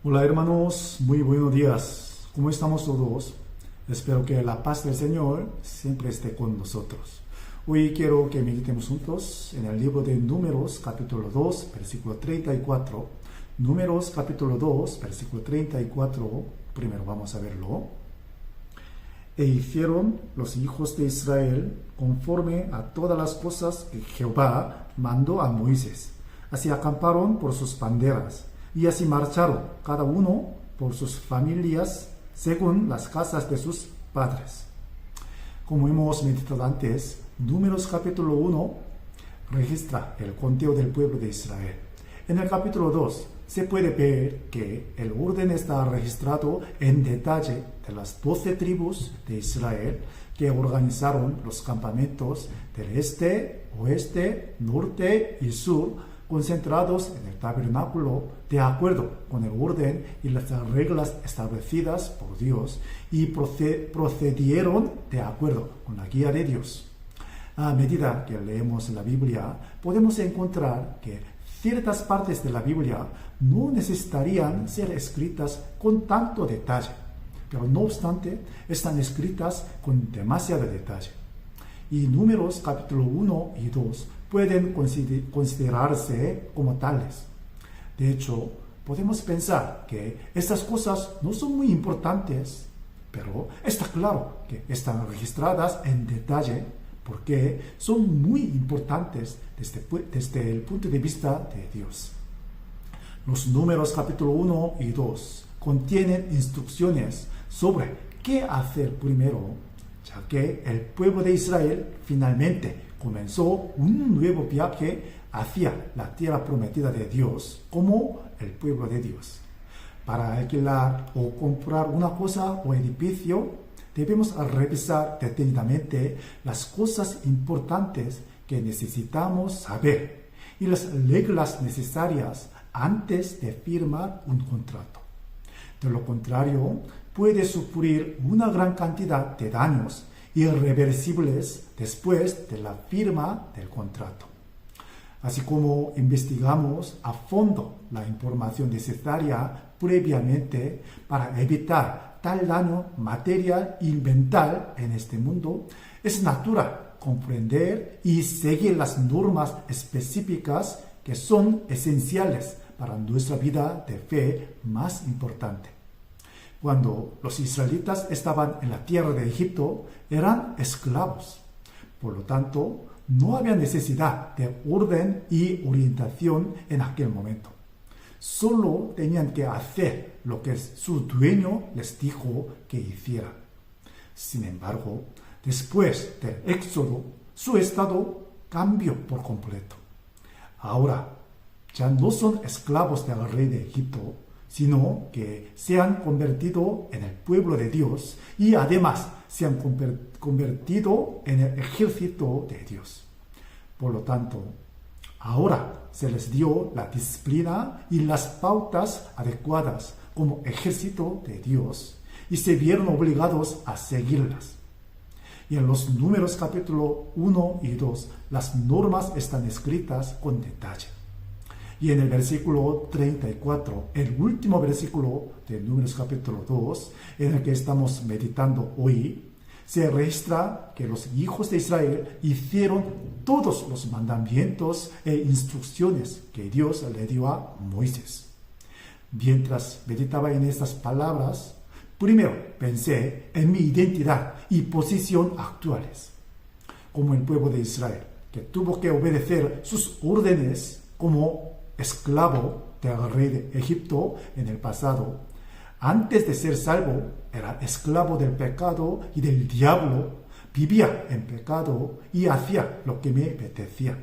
Hola hermanos, muy buenos días. ¿Cómo estamos todos? Espero que la paz del Señor siempre esté con nosotros. Hoy quiero que meditemos juntos en el libro de Números, capítulo 2, versículo 34. Números, capítulo 2, versículo 34. Primero vamos a verlo. E hicieron los hijos de Israel conforme a todas las cosas que Jehová mandó a Moisés. Así acamparon por sus banderas. Y así marcharon, cada uno por sus familias, según las casas de sus padres. Como hemos meditado antes, Números capítulo 1 registra el conteo del pueblo de Israel. En el capítulo 2 se puede ver que el orden está registrado en detalle de las 12 tribus de Israel que organizaron los campamentos del este, oeste, norte y sur, concentrados en el tabernáculo de acuerdo con el orden y las reglas establecidas por Dios y procedieron de acuerdo con la guía de Dios. A medida que leemos la Biblia, podemos encontrar que ciertas partes de la Biblia no necesitarían ser escritas con tanto detalle, pero no obstante están escritas con demasiado detalle. Y Números capítulo 1 y 2 pueden considerarse como tales. De hecho, podemos pensar que estas cosas no son muy importantes, pero está claro que están registradas en detalle porque son muy importantes desde el punto de vista de Dios. Los Números capítulo 1 y 2 contienen instrucciones sobre qué hacer primero, ya que el pueblo de Israel finalmente comenzó un nuevo viaje hacia la tierra prometida de Dios como el pueblo de Dios. Para alquilar o comprar una cosa o edificio, debemos revisar detenidamente las cosas importantes que necesitamos saber y las reglas necesarias antes de firmar un contrato. De lo contrario, puede sufrir una gran cantidad de daños irreversibles después de la firma del contrato. Así como investigamos a fondo la información necesaria previamente para evitar tal daño material y mental en este mundo, es natural comprender y seguir las normas específicas que son esenciales para nuestra vida de fe más importante. Cuando los israelitas estaban en la tierra de Egipto, eran esclavos. Por lo tanto, no había necesidad de orden y orientación en aquel momento. Solo tenían que hacer lo que su dueño les dijo que hicieran. Sin embargo, después del éxodo, su estado cambió por completo. Ahora, ya no son esclavos del rey de Egipto, sino que se han convertido en el pueblo de Dios y además se han convertido en el ejército de Dios. Por lo tanto, ahora se les dio la disciplina y las pautas adecuadas como ejército de Dios y se vieron obligados a seguirlas. Y en los Números capítulo 1 y 2, las normas están escritas con detalle. Y en el versículo 34, el último versículo de Números capítulo 2, en el que estamos meditando hoy, se registra que los hijos de Israel hicieron todos los mandamientos e instrucciones que Dios le dio a Moisés. Mientras meditaba en estas palabras, primero pensé en mi identidad y posición actuales, como el pueblo de Israel, que tuvo que obedecer sus órdenes como esclavo del rey de Egipto en el pasado. Antes de ser salvo, era esclavo del pecado y del diablo, vivía en pecado y hacía lo que me apetecía.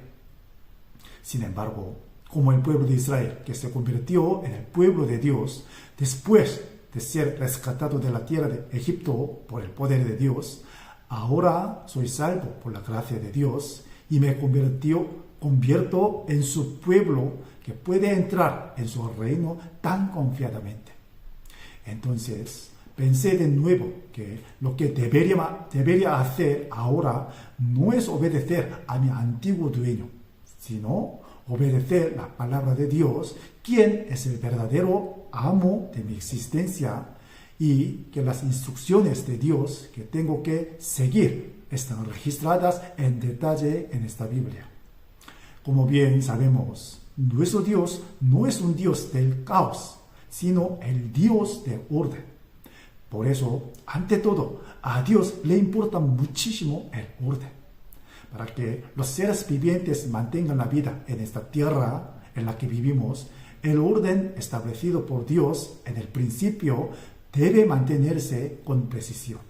Sin embargo, como el pueblo de Israel, que se convirtió en el pueblo de Dios, después de ser rescatado de la tierra de Egipto por el poder de Dios, ahora soy salvo por la gracia de Dios y me convierto en su pueblo que puede entrar en su reino tan confiadamente. Entonces, pensé de nuevo que lo que debería hacer ahora no es obedecer a mi antiguo dueño, sino obedecer la palabra de Dios, quien es el verdadero amo de mi existencia y que las instrucciones de Dios que tengo que seguir están registradas en detalle en esta Biblia. Como bien sabemos, nuestro Dios no es un Dios del caos, sino el Dios de orden. Por eso, ante todo, a Dios le importa muchísimo el orden. Para que los seres vivientes mantengan la vida en esta tierra en la que vivimos, el orden establecido por Dios en el principio debe mantenerse con precisión.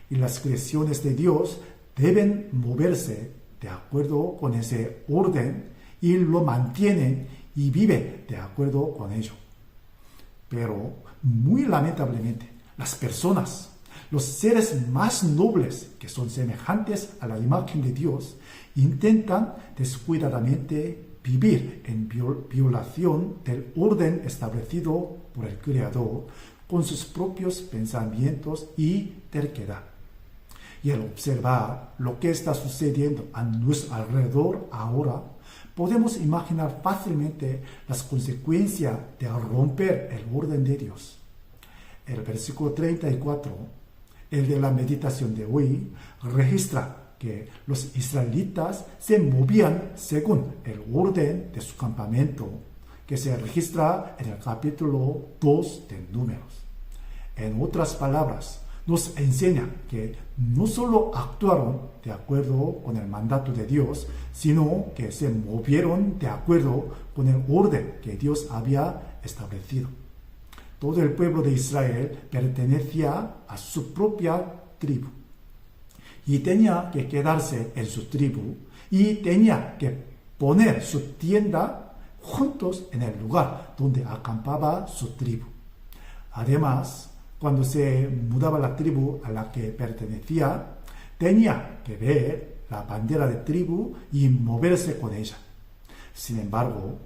Y las creaciones de Dios deben moverse de acuerdo con ese orden y lo mantienen y viven de acuerdo con ello. Pero, muy lamentablemente, las personas, los seres más nobles que son semejantes a la imagen de Dios, intentan descuidadamente vivir en violación del orden establecido por el Creador con sus propios pensamientos y terquedad. Y al observar lo que está sucediendo a nuestro alrededor ahora, podemos imaginar fácilmente las consecuencias de romper el orden de Dios. El versículo 34, el de la meditación de hoy, registra que los israelitas se movían según el orden de su campamento, que se registra en el capítulo 2 de Números. En otras palabras, nos enseña que no solo actuaron de acuerdo con el mandato de Dios, sino que se movieron de acuerdo con el orden que Dios había establecido. Todo el pueblo de Israel pertenecía a su propia tribu y tenía que quedarse en su tribu y tenía que poner su tienda juntos en el lugar donde acampaba su tribu. Además, cuando se mudaba la tribu a la que pertenecía, tenía que ver la bandera de tribu y moverse con ella. Sin embargo,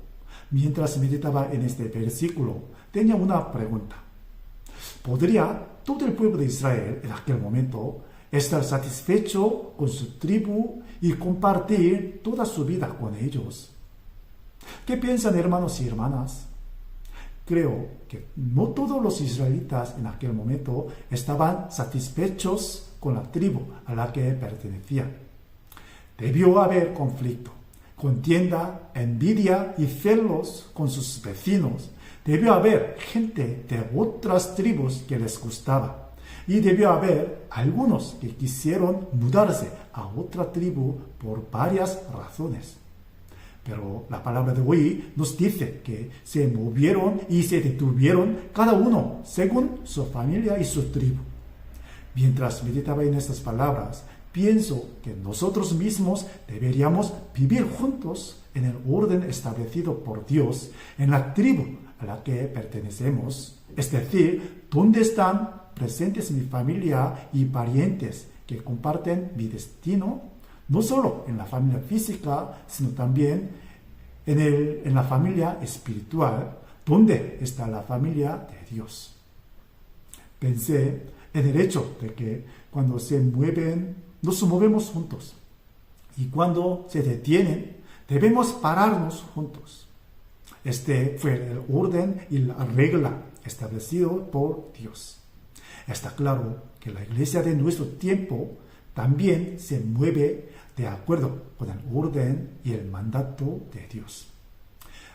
mientras meditaba en este versículo, tenía una pregunta. ¿Podría todo el pueblo de Israel en aquel momento estar satisfecho con su tribu y compartir toda su vida con ellos? ¿Qué piensan, hermanos y hermanas? Creo que no todos los israelitas en aquel momento estaban satisfechos con la tribu a la que pertenecían. Debió haber conflicto, contienda, envidia y celos con sus vecinos. Debió haber gente de otras tribus que les gustaba. Y debió haber algunos que quisieron mudarse a otra tribu por varias razones. Pero la palabra de hoy nos dice que se movieron y se detuvieron cada uno según su familia y su tribu. Mientras meditaba en estas palabras, pienso que nosotros mismos deberíamos vivir juntos en el orden establecido por Dios en la tribu a la que pertenecemos, es decir, donde están presentes mi familia y parientes que comparten mi destino, no solo en la familia física, sino también en la familia espiritual, donde está la familia de Dios. Pensé en el hecho de que cuando se mueven, nos movemos juntos. Y cuando se detienen, debemos pararnos juntos. Este fue el orden y la regla establecido por Dios. Está claro que la iglesia de nuestro tiempo también se mueve de acuerdo con el orden y el mandato de Dios.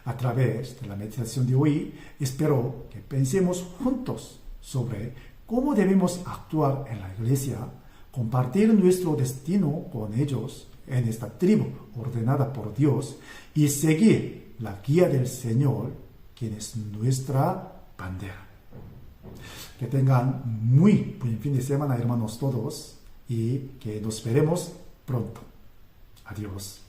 A través de la meditación de hoy, espero que pensemos juntos sobre cómo debemos actuar en la iglesia, compartir nuestro destino con ellos en esta tribu ordenada por Dios y seguir la guía del Señor, quien es nuestra bandera. Que tengan muy buen fin de semana, hermanos todos, y que nos veremos pronto. Adiós.